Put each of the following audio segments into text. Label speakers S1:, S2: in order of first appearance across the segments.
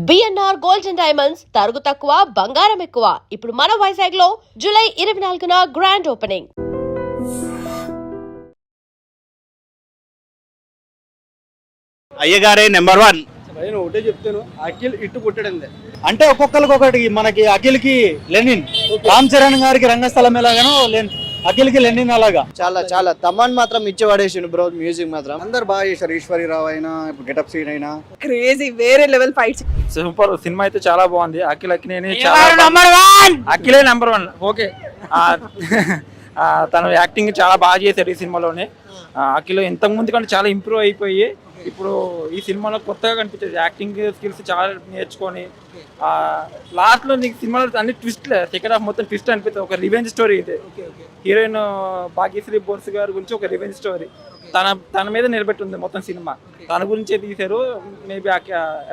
S1: BNR gold and diamonds తరుగు తక్కువ బంగారం ఎక్కువ. ఇప్పుడు మన వైజాగ్ లో జూలై 24న గ్రాండ్ ఓపెనింగ్.
S2: అయ్యగారే నెంబర్ 1.
S3: నేను ఒకటే చెప్తాను, అఖిల్ ఇట్టు కొట్టాడండి.
S2: అంటే ఒక్కొక్కరికి ఒకటి, మనకి అఖిల్కి లెనిన్, రామ్ చరణ్ గారికి రంగస్థలం ఎలాగానో అఖిల్కి లెనిన్ అలాగా.
S3: చాలా చాలా తమన్ మాత్రం ఇచ్చి పడేసిండు బ్రో. మ్యూజిక్ మాత్రం అందరు బాగా చేశారు. ఈశ్వరీరావు అయినా, గెటప్ సీన్ అయినా
S4: క్రేజీ, వేరే లెవెల్ ఫైట్స్.
S5: సూపర్ సినిమా అయితే చాలా బాగుంది. అఖిలే నెంబర్ 1. ఓకే, తన యాక్టింగ్ చాలా బాగా చేశాడు ఈ సినిమాలోనే. అఖిల్ ఇంతకు ముందు కంటే చాలా ఇంప్రూవ్ అయిపోయి ఇప్పుడు ఈ సినిమాలో కొత్తగా కనిపించేది. యాక్టింగ్ స్కిల్స్ చాలా నేర్చుకొని లాస్ట్లో నీకు సినిమాలో అన్ని ట్విస్ట్, సెకండ్ హాఫ్ మొత్తం ట్విస్ట్ అనిపిస్తుంది. ఒక రివెంజ్ స్టోరీ ఇది. హీరోయిన్ భాగ్యశ్రీ బోర్స్ గారి గురించి ఒక రివెంజ్ స్టోరీ, తన మీద నిలబెట్టుంది మొత్తం సినిమా. తన గురించే తీశారు. మేబీ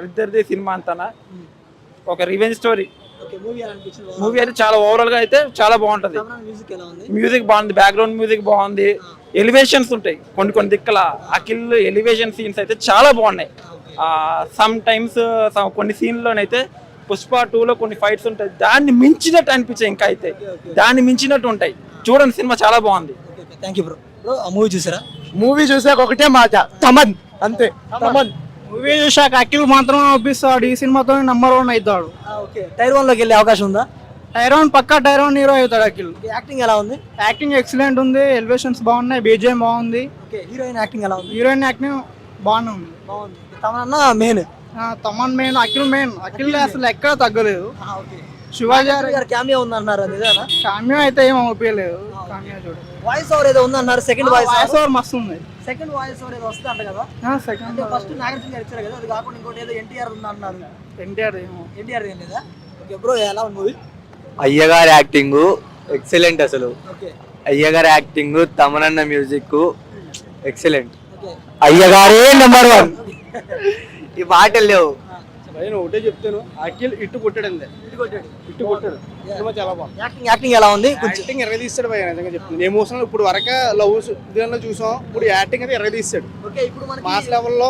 S5: ఇద్దరిది సినిమా అంతా ఒక రివెంజ్ స్టోరీ. మూవీ అయితే చాలా ఓవరాల్ గా అయితే చాలా బాగుంటది. మ్యూజిక్ బాగుంది, బ్యాక్గ్రౌండ్ మ్యూజిక్ బాగుంది, ఎలివేషన్స్ ఉంటాయి కొన్ని దిక్కల. అఖిల్ ఎలివేషన్ సీన్స్ అయితే చాలా బాగున్నాయి. సమ్ టైమ్స్ కొన్ని సీన్లోనైతే పుష్ప 2లో కొన్ని ఫైట్స్ ఉంటాయి, దాన్ని మించినట్టు అనిపించాయి. ఇంకా అయితే దాన్ని మించినట్టు ఉంటాయి. చూడండి, సినిమా చాలా బాగుంది.
S3: Thank you bro. మూవీ చూసారా? మూవీ చూసాక ఒకటే మాట, తమన్ అంతే. తమన్
S6: మూవీ చూసాక అఖిల్ మాత్రం ఒప్పిస్తాడు. ఈ సినిమాతో నెంబర్ 1 అవుతాడు.
S3: టైర్ 1 లోకి వెళ్ళే అవకాశం ఉందా?
S6: టైర్ 1 పక్కా టైర్ 1 హీరో అవుతాడు అఖిల్.
S3: యాక్టింగ్ ఎలా ఉంది?
S6: యాక్టింగ్ ఎక్సలెంట్ ఉంది, ఎలివేషన్స్ బాగున్నాయి, బీజిఎం బాగుంది.
S3: హీరోయిన్ యాక్టింగ్ ఎలా ఉంది?
S6: హీరోయిన్ యాక్టింగ్ బాగానే ఉంది.
S3: Tamannaah main,
S6: Thaman main, Akhil main. Akhil అసలు ఎక్కడ తగ్గలేదు. శివాజీ
S3: గారు క్యామియో ఉంది అన్నారు, నిజమేనా?
S6: కామ్యం అయితే ఏం ఒప్పియలేదు. కామ్యం చూడు,
S3: వాయిస్ ఓవర్ ఏదో ఉంది అన్నారు. సెకండ్ వాయిస్
S6: ఓవర్ మస్తు ఉంది.
S3: సెకండ్ వాయిస్ ఓవర్ ఏదో వస్తుంది అంట కదా?
S6: సెకండ్
S3: ఫస్ట్ నాగార్జున గారు ఇచ్చారు కదా, అది కాకుండా ఇంకోటి ఏదో ఎన్టీఆర్ ఉంది అన్నారు.
S6: ఎన్టీఆర్
S3: ఏం లేదా? ఓకే బ్రో, ఎలా ఉంది మూవీ?
S7: అయ్యగారి యాక్టింగ్ ఎక్సలెంట్. అసలు అయ్యగారి యాక్టింగ్, తమనన్న మ్యూజిక్ ఎక్సలెంట్. అయ్యగారే నెంబర్ 1. ఈ మాటలు లేవు.
S3: నేను ఒకటే చెప్తాను, అఖిల్ ఇట్టు కొట్టాడండి. ఇట్టు కొట్టాడు. సినిమా చాలా బాగుంది. యాక్టింగ్ ఎలా ఉంది? యాక్టింగ్ ఎరగదీస్తాడు భయ, నిజంగా చెప్తుంది. ఎమోషనల్ ఇప్పుడు వరకు లవ్ దీనిలో చూసాం, ఇప్పుడు యాక్టింగ్ అయితే ఎరగదీస్తాడు. ఓకే, ఇప్పుడు మాస్ లెవెల్లో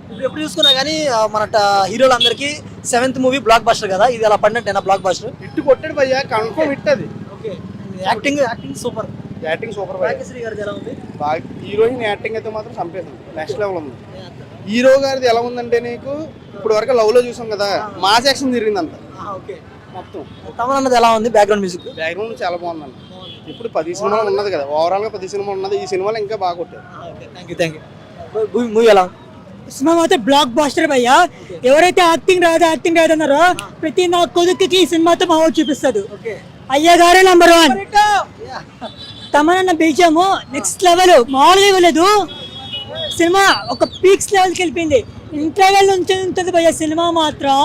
S3: ఇప్పుడు ఎప్పుడు చూసుకున్నా కానీ మన హీరోలందరికీ 7th మూవీ బ్లాక్ బస్టర్ కదా, ఇది అలా పడినట్టేనా బ్లాక్ బస్టర్? ఇట్టు కొట్టాడు భయ్య, కన్ఫర్మ్ హిట్ అది. Okay, acting super. Acting super. Bhagyashri గారిది ఎలా ఉంది? హీరోయిన్ యాక్టింగ్ అయితే మాత్రం చంపేసింది, నెక్స్ట్ లెవెల్ ఉంది. హీరో గారిది ఎలా ఉందంటే, నీకు ఇప్పుడు వరకు లవ్ లో చూసాం కదా, మాస్ యాక్షన్ తిరిగిందంట మొత్తం. తమన్ అన్నది ఎలా ఉంది? బ్యాక్గ్రౌండ్ మ్యూజిక్, బ్యాక్గ్రౌండ్ చాలా బాగుందండి. ఇప్పుడు 10 సినిమాలు ఉన్నది కదా, ఓవరాల్ గా 10 సినిమాలు ఉన్నది. ఈ సినిమాలో ఇంకా బాగా కొట్టారు. Thank you. మూవీ ఎలా?
S8: సినిమా అయితే బ్లాక్ బాస్టర్ భయ్యా. ఎవరైతే యాక్టింగ్ రాదన్నారో ప్రతి నా కొడుకుకి ఈ సినిమాతో మా చూపిస్తాడు. అయ్యగారే నెంబర్ 1. తమనన్న బీజము నెక్స్ట్ లెవెల్, మామూలుగా ఇవ్వలేదు. సినిమా ఒక పీక్స్ లెవెల్కి వెళ్ళిపోయింది. ఇంటర్వెల్ నుంచి ఉంటుంది భయ్యా. సినిమా మాత్రం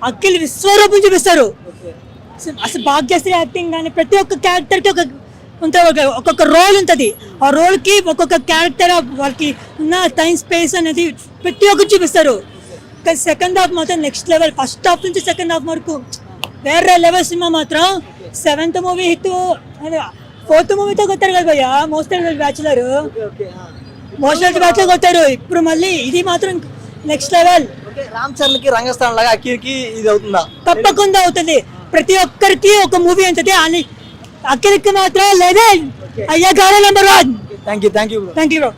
S8: అఖిల్ విశ్వరూపం చూపిస్తారు. అసలు భాగ్యశ్రీ యాక్టింగ్ కానీ, ప్రతి ఒక్క క్యారెక్టర్కి ఒక్కొక్క రోల్ ఉంటుంది. ఆ రోల్కి ఒక్కొక్క క్యారెక్టర్, వాళ్ళకి ఉన్న టైం స్పేస్ అనేది ప్రతి ఒక్కరు చూపిస్తారు. కానీ సెకండ్ హాఫ్ మాత్రం నెక్స్ట్ లెవెల్. ఫస్ట్ హాఫ్ నుంచి సెకండ్ హాఫ్ వరకు వేరే లెవెల్. సినిమా మాత్రం 7th మూవీ హిట్, 4th మూవీతో కొట్టారు కదా భయ్యా. మోస్టల్ బ్యాచులర్ కొట్టారు. ఇప్పుడు మళ్ళీ ఇది మాత్రం నెక్స్ట్ లెవెల్.
S3: రామ్ చరణ్ కి రంగస్థలం లాగా అఖిల్కి ఇది అవుతుందా?
S8: తప్పకుండా అవుతుంది. ప్రతి ఒక్కరికి ఒక మూవీ ఉంటుంది, అని అఖిల్కి మాత్రం లేదే. అయ్యగారే number 1.
S3: Thank you bro.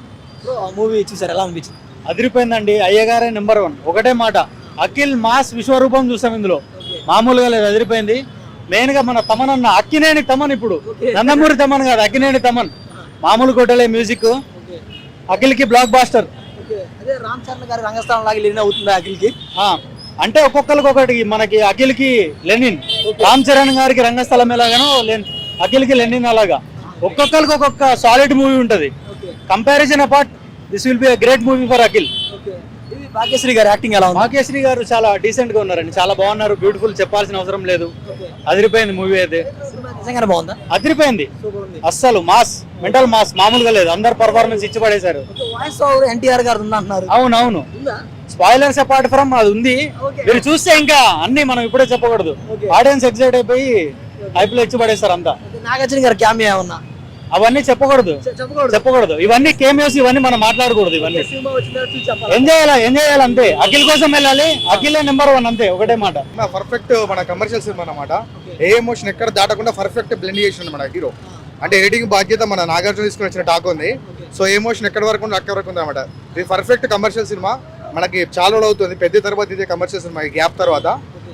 S3: Movie చూసారు, ఎలా అనిపించింది?
S2: అదిరిపోయిందండి. అయ్యగారే నెంబర్ 1. ఒకటే మాట, అఖిల్ మాస్ విశ్వరూపం చూసాం ఇందులో, మామూలుగా లేదు. అదిరిపోయింది. మెయిన్ గా మన తమనన్న, అక్కినేని తమన్. ఇప్పుడు నందమూరి తమన్ కాదు, అక్కినేని తమన్. మామూలు కొట్టలే మ్యూజిక్. అఖిల్కి black buster.
S3: అదే రామ్ చరణ్ గారి రంగస్థలం లాగా లీన్ అవుతుందా అఖిల్కి?
S2: అంటే ఒక్కొక్కరికి ఒకటి, మనకి అఖిల్కి లెనిన్, రామ్ చరణ్ గారికి రంగస్థలం ఎలాగానో అఖిల్కి లెనిన్ అలాగా. ఒక్కొక్కరికి ఒక్కొక్క సాలిడ్ మూవీ ఉంటది. Comparison apart, this will be a great movie for Akhil.
S3: Bhagyashri గారు యాక్టింగ్ ఎలా ఉంది?
S2: భాగ్యశ్రీ గారు చాలా డీసెంట్ గా ఉన్నారండి, చాలా బాగున్నారు. బ్యూటిఫుల్, చెప్పాల్సిన అవసరం లేదు. అదిరిపోయింది మూవీ అయితే.
S3: నిజంగానే బాగుందా?
S2: అదిరిపోయింది అస్సలు. మాస్, మెంటల్ మాస్, మామూలుగా లేదు. అందరు పర్ఫార్మెన్స్ ఇచ్చి పడేశారు.
S3: వాయిస్ ఓవర్ ఎన్టీఆర్ గారు ఉంది అంటున్నారు.
S2: అవునవును, స్పాయిలర్స్ అపార్ట్ ఫ్రమ్ అది ఉంది. మీరు చూస్తే ఇంకా అన్ని మనం ఇప్పుడే చెప్పకూడదు. ఆడియన్స్ ఎక్సైట్ అయిపోయి హైప్ లో ఇచ్చి పడేస్తారు అంతా.
S3: నాగార్జున గారు క్యామియో ఏమన్నా?
S2: అవన్నీ చెప్పకూడదు చెప్పకూడదు ఇవన్నీ కేమియోస్, ఇవన్నీ మనం మాట్లాడకూడదు. ఇవన్నీ ఎంజాయ్ చేయాలి అంతే. అఖిల్ కోసం వెళ్ళాలి, అఖిలే నెంబర్ 1 అంతే, ఒకటే మాట.
S3: పర్ఫెక్ట్ మన కమర్షియల్ సినిమా అన్నమాట. ఏ ఎమోషన్ ఎక్కడ దాటకుండా పర్ఫెక్ట్ బ్లెండ్ చేసిన మన హీరో. అంటే ఎడిటింగ్ బాధ్యత మన నాగార్జున తీసుకుని వచ్చిన టాక్ ఉంది. సో ఎమోషన్ ఎక్కడ వరకు ఉంది అక్కడ వరకు ఉంది అనమాట. ఇది పర్ఫెక్ట్ కమర్షియల్ సినిమా. మనకి చాలా రోజులు అవుతుంది, పెద్ద తర్వాత ఇదే కమర్షియల్ సినిమా ఈ గ్యాప్ తర్వాత.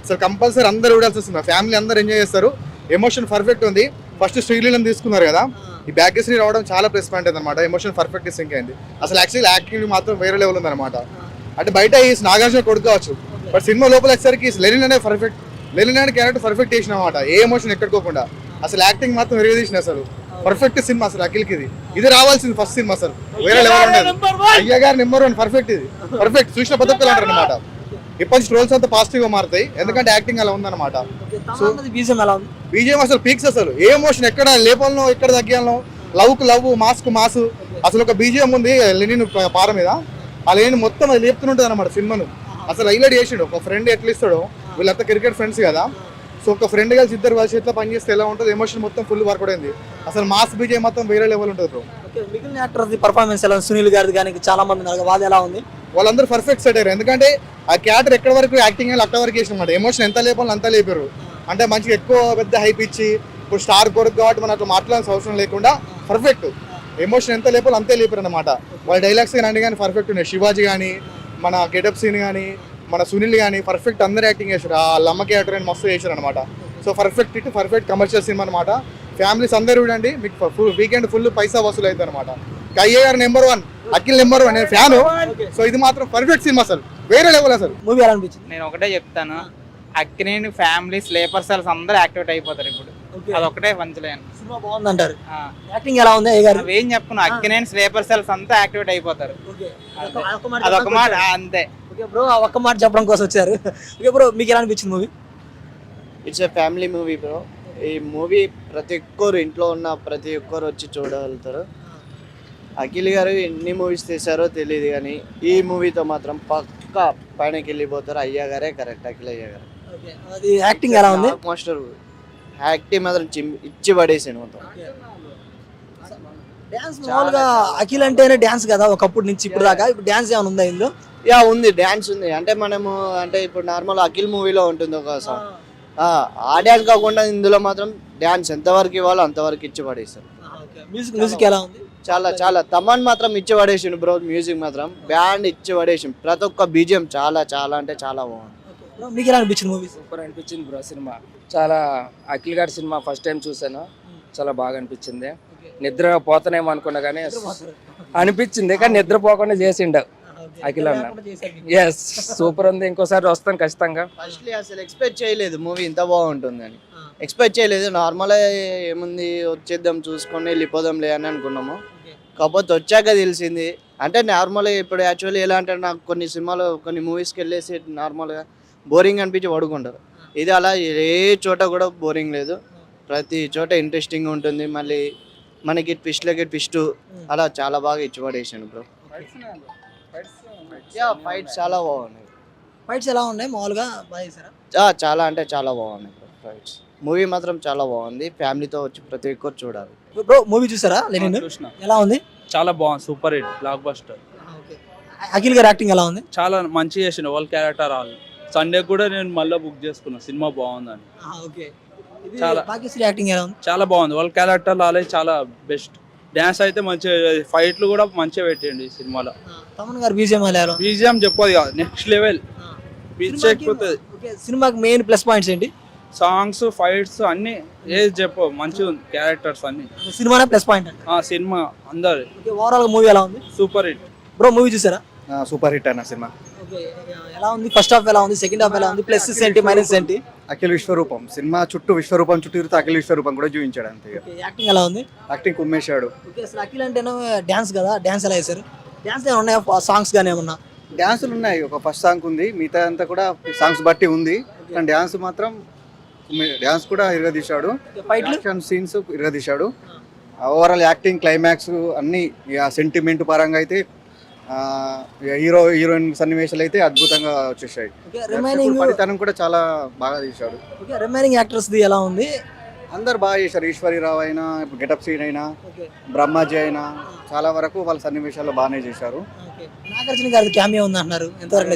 S3: సో కంపల్సరీ అందరూ చూడాల్సిన సినిమా, ఫ్యామిలీ అందరూ ఎంజాయ్ చేస్తారు. ఎమోషన్ పర్ఫెక్ట్ ఉంది. ఫస్ట్ శ్రీలీలం తీసుకున్నారు కదా, ఈ భాగ్యశ్రీ రావడం చాలా ప్లస్ పాయింట్ అనమాట. ఎమోషన్ పర్ఫెక్ట్ సింక్ అయింది. అసలు యాక్చువల్లీ యాక్టింగ్ మాత్రం వేరే లెవెల్ ఉందన్నమాట. అంటే బయట ఈ నాగార్జున కొడుకు కావచ్చు, బట్ సినిమా లోపల వచ్చేసరికి లెనిన్ అనే పర్ఫెక్ట్, లెనిన్ అనే క్యారెక్టర్ పర్ఫెక్ట్ చేసిన అనమాట. ఏ ఎమోషన్ ఎక్కడికోకుండా అసలు యాక్టింగ్ మాత్రం వేరే తీసిన. అసలు పర్ఫెక్ట్ సినిమా అసలు అఖిల్కి ఇది రావాల్సింది ఫస్ట్ సినిమా. అసలు వేరే లెవెల్ ఉండదు. అయ్యగారు నెంబర్ 1 పర్ఫెక్ట్. ఇది పర్ఫెక్ట్ చూసిన పద్ధతులు అంటారు అనమాట. ఇప్పటి ట్రోల్స్ అంతా పాజిటివ్ గా మారుతాయి, ఎందుకంటే యాక్టింగ్ అలా ఉందన్నమాట. సో బీజేఎం అసలు పీక్స్, అసలు ఏ ఎమోషన్ ఎక్కడ లేపాలనో ఎక్కడ తగ్గాలనో, లవ్ మాస్క్ మాసు. అసలు ఒక బీజేఎం ఉంది లెనిన్ పార మీద, ఆ లెనిన్ మొత్తం అది లేపుతుంటుంది అనమాట సినిమాను. అసలు హైలైట్ చేసాడు. ఒక ఫ్రెండ్ ఎట్లా ఇస్తాడో, వీళ్ళంతా క్రికెట్ ఫ్రెండ్స్ కదా, సో ఒక ఫ్రెండ్ కలిసి ఇద్దరు కలిసి ఎట్లా పని చేస్తే ఎలా ఉంటుంది, ఎమోషన్ మొత్తం ఫుల్ వర్క్ అయింది. అసలు మాస్ బీజే మొత్తం వేరే లెవెల్ ఉంటుంది బ్రో.
S6: మిగిలిన యాక్టర్స్ పర్ఫార్మెన్స్ ఎలా, సునీల్ గారిది కానీ చాలా మంది ఉన్నారు, వాళ్ళు ఎలా ఉంది?
S3: వాళ్ళందరూ పర్ఫెక్ట్ సెట్ అయ్యారు. ఎందుకంటే ఆ క్యారెక్టర్ ఎక్కడ వరకు యాక్టింగ్ అక్కడ వరకు చేసిన అనమాట. ఎమోషన్ ఎంత లేపాలని అంతా లేపారు. అంటే మంచిగా ఎక్కువ పెద్ద హైప్ ఇచ్చి, ఇప్పుడు స్టార్ కొరకు కాబట్టి మనం అట్లా మాట్లాడాల్సిన అవసరం లేకుండా పర్ఫెక్ట్ ఎమోషన్ ఎంత లేపాలో అంతే లేపారు అనమాట. వాళ్ళ డైలాగ్స్ కానీ అన్ని కానీ పర్ఫెక్ట్ ఉన్నాయి. శివాజీ కానీ, మన గెటప్ సీన్ కానీ, మన సునీల్ కానీ పర్ఫెక్ట్ అందరూ యాక్టింగ్ చేశారు. ఆ లమ్మ క్యారెక్టర్ అని మస్తు చేశారు అనమాట. So perfect it perfect commercial cinema అనమాట. ఫ్యామిలీస్ అందరూ చూడండి, మీకు వీకెండ్ ఫుల్ పైసా వసూలు అవుతుంది అనమాట. అయ్యగారు నెంబర్ 1, అఖిల్ నెంబర్ 1, నేను ఫ్యాను. సో ఇది మాత్రం పర్ఫెక్ట్ సినిమా, అసలు వేరే లెవెల్. అసలు
S6: మూవీ ఎలా అనిపించింది?
S9: నేను ఒకటే చెప్తాను, అక్కినేని ఫ్యామిలీ స్లీపర్ సెల్స్ అందరూ యాక్టివేట్ అయిపోతారు ఇప్పుడు. అదొకటే పంచలేను.
S6: సినిమా బాగుంది అంటారు. యాక్టింగ్ ఎలా ఉంది అయ్యగారు?
S9: ఏం చెప్పను, అక్కినేని స్లీపర్ సెల్స్ అంతా యాక్టివేట్ అయిపోతారు. అదొక మాట అంతే.
S6: ఓకే బ్రో, ఆ ఒక్క మాట చెప్పడం కోసం వచ్చారు. ఓకే బ్రో, మీకు ఎలా అనిపించింది movie?
S10: It's a family movie bro. ఈ మూవీ ప్రతి ఒక్కరు ఇంట్లో ఉన్న ప్రతి ఒక్కరు వచ్చి చూడగలుగుతారు. అఖిల్ గారు ఎన్ని మూవీస్ తీశారో తెలియదు, కానీ ఈ మూవీతో మాత్రం పక్కా పైనకి వెళ్ళిపోతారు. అయ్యగారే కరెక్ట్, అఖిల్ అయ్యగారు.
S6: అది యాక్టింగ్ ఎలా ఉంది?
S10: మాస్టర్ యాక్టింగ్ మాత్రం ఇచ్చి పడేసాను మొత్తం.
S6: డాన్స్ మామూలుగా అఖిల్ అంటేనే డాన్స్ కదా ఒకప్పుడు నుంచి ఇప్పుడు దాకా, ఇప్పుడు డాన్స్ ఏమైనా ఉందా ఇందులో?
S10: యా ఉంది, డాన్స్ ఉంది. అంటే మనము అంటే ఇప్పుడు నార్మల్ అఖిల్ మూవీలో ఉంటుంది ఒక సాంగ్, ఆ డాన్స్ కాకుండా ఇందులో మాత్రం డాన్స్ ఎంతవరకు ఇవ్వాలో అంతవరకు ఇచ్చి పడేస్తారు.
S6: మ్యూజిక్ ఎలా ఉంది?
S10: చాలా చాలా తమన్ మాత్రం ఇచ్చి పడేసిండు బ్రో. మ్యూజిక్ మాత్రం బ్యాండ్ ఇచ్చి పడేసిండు. ప్రతి ఒక్క బీజిఎం చాలా చాలా అంటే చాలా బాగుంది.
S6: మీకు ఎలా అనిపించింది మూవీ?
S11: సూపర్ అనిపించింది బ్రో సినిమా. చాలా అఖిల్ గారి సినిమా ఫస్ట్ టైం చూసాను, చాలా బాగా అనిపించింది. నిద్ర పోతానేమో అనుకున్నా కానీ అనిపించింది, కానీ నిద్రపోకుండా చేసిండు అఖిల్ అన్న. ఎస్ సూపర్ ఉంది, ఇంకోసారి వస్తాను ఖచ్చితంగా.
S10: ఫస్ట్లీ అసలు ఎక్స్పెక్ట్ చేయలేదు మూవీ ఇంత బాగుంటుందని, ఎక్స్పెక్ట్ చేయలేదు. నార్మల్గా ఏముంది వచ్చేద్దాం చూసుకొని వెళ్ళిపోదాంలే అని అనుకున్నాము. కాకపోతే వచ్చాక తెలిసింది. అంటే నార్మల్గా ఇప్పుడు యాక్చువల్లీ ఎలా అంటే నాకు కొన్ని సినిమాలు కొన్ని మూవీస్కి వెళ్ళేసి నార్మల్గా బోరింగ్ అనిపించి పడుకుంటారు. ఇది అలా ఏ చోట కూడా బోరింగ్ లేదు, ప్రతి చోట ఇంట్రెస్టింగ్ ఉంటుంది. మళ్ళీ మనకి ట్విస్ట్లకి ట్విస్ట్ అలా చాలా బాగా ఇచ్చి పడేసాను బ్రో. ఫైట్స్ చాలా బాగున్నాయి.
S6: ఫైట్స్ ఎలా ఉన్నాయి మామూలుగా? బాగా చేశారా?
S10: చాలా అంటే చాలా బాగున్నాయి బ్రో ఫైట్స్. మూవీ మాత్రం చాలా బాగుంది, ఫ్యామిలీతో వచ్చి ప్రతి ఒక్కరు చూడాలి.
S6: బ్రో మూవీ చూసారా లెనిన్? ఎలా ఉంది?
S12: చాలా బాగుంది, super hit, block buster.
S6: Akhil గారి యాక్టింగ్ ఎలా ఉంది?
S12: చాలా మంచి చేసిన వాళ్ళ క్యారెక్టర్ వాళ్ళు. సండే కూడా నేను మళ్ళీ బుక్ చేసుకున్నా, సినిమా బాగుందని. చాలా
S6: యాక్టింగ్ ఎలా ఉంది?
S12: చాలా బాగుంది, వాళ్ళ క్యారెక్టర్ వాళ్ళే చాలా బెస్ట్. డాన్స్ అయితే మంచిగా, ఫైట్లు కూడా మంచిగా పెట్టండి ఈ సినిమాలో.
S6: తమన్ గారు బీజిఎం
S12: చెప్పదు కాదు, నెక్స్ట్ లెవెల్ పిచ్చెక్కిపోతుంది.
S6: సినిమాకి మెయిన్ ప్లస్ పాయింట్స్ ఏంటి?
S12: సాంగ్స్, ఫైట్స్ అన్ని ఏది చెప్పు మంచిగా ఉంది, క్యారెక్టర్స్ అన్ని.
S6: సినిమానే ప్లస్ పాయింట్.
S12: సినిమా అందరు
S6: ఓవరాల్ మూవీ ఎలా ఉంది?
S12: Super hit
S6: bro. మూవీ చూసారా?
S3: సూపర్ హిట్ అన్న సినిమా.
S6: ఎలా ఉంది? ఫస్ట్ హాఫ్ ఎలా ఉంది? సెకండ్ హాఫ్ ఎలా ఉంది? ప్లస్ ఏంటి, మైనస్ ఏంటి?
S3: అఖిల్ విశ్వరూపం సినిమా చుట్టూ విశ్వరూపం చుట్టూ తిరుగుతూ అఖిల్ విశ్వరూపం కూడా చూపించాడు అంతే.
S6: యాక్టింగ్ ఎలా ఉంది?
S3: యాక్టింగ్ కుమ్మేశాడు.
S6: అసలు అఖిల్ అంటేనే డాన్స్ కదా, డాన్స్ ఎలా చేశారు? డాన్స్ ఏమైనా ఉన్నాయా, సాంగ్స్ కానీ ఏమన్నా?
S3: డ్యాన్సులు ఉన్నాయి, ఒక ఫస్ట్ సాంగ్ ఉంది, మిగతా అంతా కూడా సాంగ్స్ బట్టి ఉంది. కానీ డ్యాన్స్ మాత్రం డ్యాన్స్ కూడా ఇరగదీశాడు, యాక్షన్ సీన్స్ ఇరగదీశాడు. ఓవరాల్ యాక్టింగ్, క్లైమాక్స్ అన్ని సెంటిమెంట్ పరంగా అయితే హీరో హీరోయిన్ సన్నివేశాలు అయితే అద్భుతంగా వచ్చేసాయి. పనితనం కూడా చాలా బాగా తీశాడు.
S6: రిమైనింగ్ యాక్టర్స్ ది ఎలా ఉంది? అందరు బాగా చేశారు. ఈశ్వరీరావు అయినా, ఇప్పుడు గెటప్ సీన్ అయినా, బ్రహ్మాజీ అయినా చాలా వరకు వాళ్ళ సన్నివేశాల్లో బాగానే చేశారు.
S8: నాగార్జున గారి క్యామియో ఉంది అంటున్నారు, ఎంతవరకు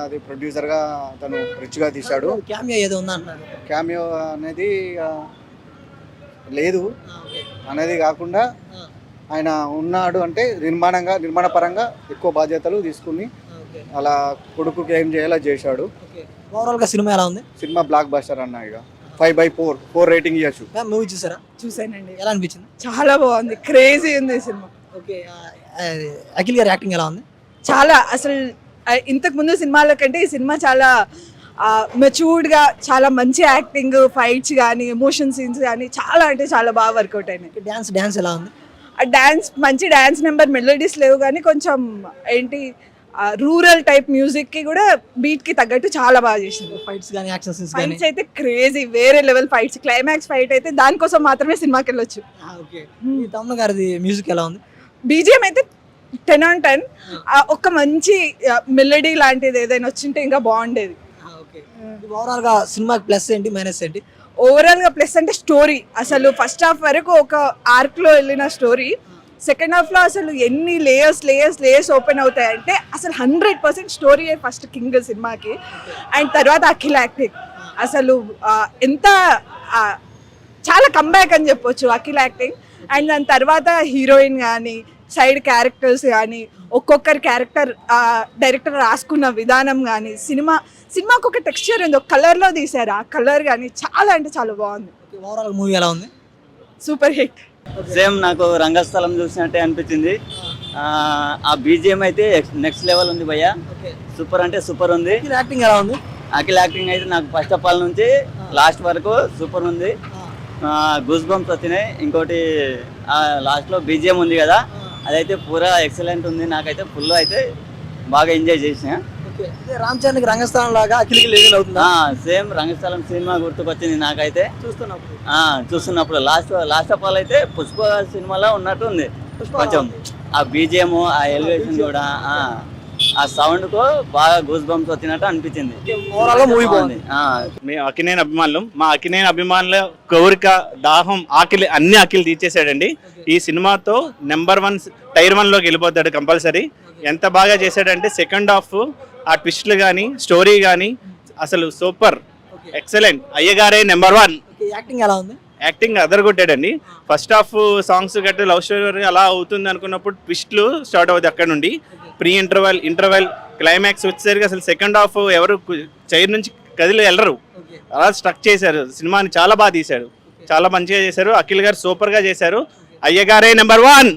S6: అది ప్రొడ్యూసర్ గా తను రిచ్ గా తీశాడు.
S8: క్యామియో ఏదో ఉంది అంటున్నారు.
S6: క్యామియో అనేది లేదు అనేది కాకుండా ఆయన ఉన్నాడు అంటే నిర్మాణ పరంగా ఎక్కువ బాధ్యతలు తీసుకుని అలా కొడుకుకి ఏం చేయాలో చేశాడు.
S8: ఓవరాల్ గా సినిమా ఎలా ఉంది?
S6: సినిమా బ్లాక్ బస్టర్ అన్న, ఇక 5/4 రేటింగ్ ఇవ్వచ్చు.
S8: మూవీ చూసారా?
S4: చూసానండి,
S8: ఎలా అనిపించింది?
S4: చాలా బాగుంది, క్రేజీ ఉంది ఈ సినిమా.
S8: ఓకే, అఖిల్ గారి యాక్టింగ్ ఎలా ఉంది?
S4: చాలా అసలు ఇంతకు ముందు సినిమాల కంటే ఈ సినిమా చాలా మెచ్యూర్డ్గా, చాలా మంచి యాక్టింగ్, ఫైట్స్ కానీ, ఎమోషన్ సీన్స్ కానీ చాలా అంటే చాలా బాగా వర్కౌట్ అయినాయి.
S8: డాన్స్ ఎలా ఉంది?
S4: ఆ డాన్స్ మంచి డాన్స్ నెంబర్, మెలోడీస్ లేవు కానీ కొంచెం ఏంటి రూరల్ టైప్ మ్యూజిక్కి కూడా బీట్కి తగ్గట్టు చాలా బాగా చేసింది.
S8: ఫైట్స్ కానీ, యాక్షన్ సీన్స్ కానీ
S4: ఫైట్స్ అయితే క్రేజీ, వేరే లెవెల్ ఫైట్స్. క్లైమాక్స్ ఫైట్ అయితే దానికోసం మాత్రమే సినిమాకి వెళ్ళొచ్చు.
S8: ఓకే, తమ్ముడు గారిది మ్యూజిక్ ఎలా ఉంది?
S4: బీజిఎం అయితే 10 on 10. ఒక మంచి మెలోడీ లాంటిది ఏదైనా వచ్చింటే ఇంకా బాగుండేది.
S8: ఓవరాల్ గా సినిమాకి ప్లస్ ఏంటి, మైనస్ ఏంటి?
S4: ఓవరాల్ గా ప్లస్ అంటే స్టోరీ. అసలు ఫస్ట్ హాఫ్ వరకు ఒక ఆర్క్ లో వెళ్ళిన స్టోరీ, సెకండ్ హాఫ్ లో అసలు ఎన్ని లేయర్స్ ఓపెన్ అవుతాయంటే అసలు 100% స్టోరీ ఫస్ట్ కింగ్ సినిమాకి. అండ్ తర్వాత అఖిల్ యాక్టింగ్ అసలు ఎంత చాలా కంబ్యాక్ అని చెప్పొచ్చు అఖిల్ యాక్టింగ్. అండ్ దాని తర్వాత హీరోయిన్ కానీ, సైడ్ క్యారెక్టర్స్ కానీ, ఒక్కొక్కరి క్యారెక్టర్ డైరెక్టర్ రాసుకున్న విధానం కానీ, సినిమాకి ఒక టెక్స్చర్ ఉంది, ఒక కలర్లో తీశారు. ఆ కలర్ కానీ చాలా అంటే చాలా బాగుంది.
S8: ఓవరాల్ మూవీ ఎలా ఉంది?
S4: Super hit.
S7: సేమ్ నాకు రంగస్థలం చూసినట్టే అనిపించింది. ఆ బీజిఎం అయితే నెక్స్ట్ లెవెల్ ఉంది భయ్య, సూపర్ అంటే సూపర్ ఉంది.
S8: యాక్టింగ్ ఎలా ఉంది?
S7: అఖిల్ యాక్టింగ్ అయితే నాకు ఫస్ట్ ఆఫ్ ఆల్ నుంచి లాస్ట్ వరకు సూపర్ ఉంది. గూస్ బంప్స్ వచ్చినాయి. ఇంకోటి లాస్ట్లో బీజిఎం ఉంది కదా, అదైతే పూరా ఎక్సలెంట్ ఉంది. నాకైతే ఫుల్ అయితే బాగా ఎంజాయ్ చేసిన.
S8: రామ్ చరణ్కి రంగస్థలం లాగా అఖిల్కి లెవెల్ అవుతుందా?
S7: సేమ్ రంగస్థలం సినిమా గుర్తుకొచ్చింది నాకైతే చూస్తున్నప్పుడు. లాస్ట్ ఆఫ్ ఆల్ అయితే పుష్ప సినిమాలో ఉన్నట్టు ఉంది కొంచెం. ఆ బీజిఎం, ఆ ఎలివేషన్ కూడా, ఆ సౌండ్ కు బాగా గూస్ బంప్స్ వచ్చినట్టు అనిపించింది.
S8: ఓవరాల్ మూవీ బాగుంది.
S3: మేము అక్కినేని అభిమానులు. మా అక్కినేని అభిమానుల కోరిక, దాహం, ఆకిలి అన్ని అఖిల్ తీర్చేశాడండి. ఈ సినిమాతో నెంబర్ 1 టైర్ 1 లోకి వెళ్ళిపోతాడు కంపల్సరీ. ఎంత బాగా చేశాడంటే సెకండ్ హాఫ్ ఆ ట్విస్ట్లు కానీ, స్టోరీ కానీ అసలు సూపర్, ఎక్సలెంట్. అయ్యగారే నెంబర్ 1.
S8: యాక్టింగ్ ఎలా ఉంది?
S3: యాక్టింగ్ అదరగొట్టాడండి. ఫస్ట్ హాఫ్ సాంగ్స్ గట్టి లవ్ స్టోరీ అలా అవుతుంది అనుకున్నప్పుడు ట్విస్ట్లు స్టార్ట్ అవుతుంది అక్కడ నుండి. ప్రీ ఇంటర్వెల్ క్లైమాక్స్ వచ్చేసరికి అసలు సెకండ్ హాఫ్ ఎవరు చైర్ నుంచి కదిలి వెళ్ళరు, అలా స్ట్రక్ చేశారు. సినిమాని చాలా బాగా తీశారు, చాలా మంచిగా చేశారు. అఖిల్ గారు సూపర్ గా చేశారు. అయ్యగారే number 1.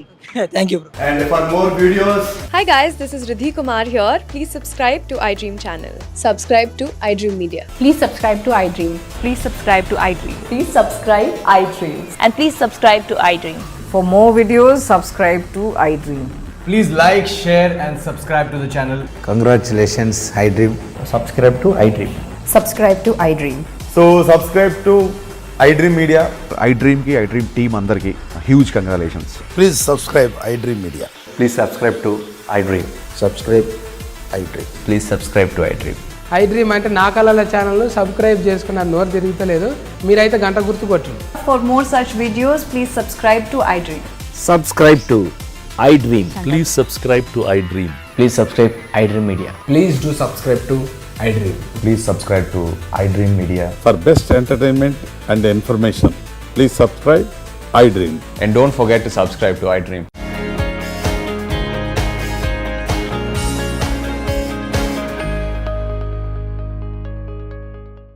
S8: Thank you, bro.
S3: And for more videos,
S13: Hi guys, this is Riddhi Kumar here. Please subscribe to iDream channel. Subscribe to iDream Media.
S14: Please subscribe to iDream.
S13: Please subscribe to iDream.
S14: Please subscribe iDream.
S13: And please subscribe to iDream.
S14: For more videos, subscribe to iDream.
S15: Please like, share and subscribe to the channel.
S7: Congratulations, iDream.
S15: Subscribe to iDream.
S14: Subscribe to iDream.
S15: So subscribe to iDream Media.
S16: iDream ki iDream team andarki huge congratulations.
S15: Please subscribe iDream Media.
S16: Please subscribe to iDream.
S15: Subscribe iDream.
S16: Please subscribe to iDream.
S6: iDream అంటే నా కళల channel subscribe చేసుకున్న నోరు తిరుగుతలేదు, మీరైతే గంట గుర్తు కొట్టండి.
S14: For more such videos, please subscribe to iDream.
S15: Subscribe to iDream.
S16: Please subscribe to iDream.
S15: Please subscribe iDream Media. Please do subscribe to iDream.
S16: Please subscribe to iDream Media.
S17: For best entertainment and information, please subscribe iDream.
S16: And don't forget to subscribe to iDream.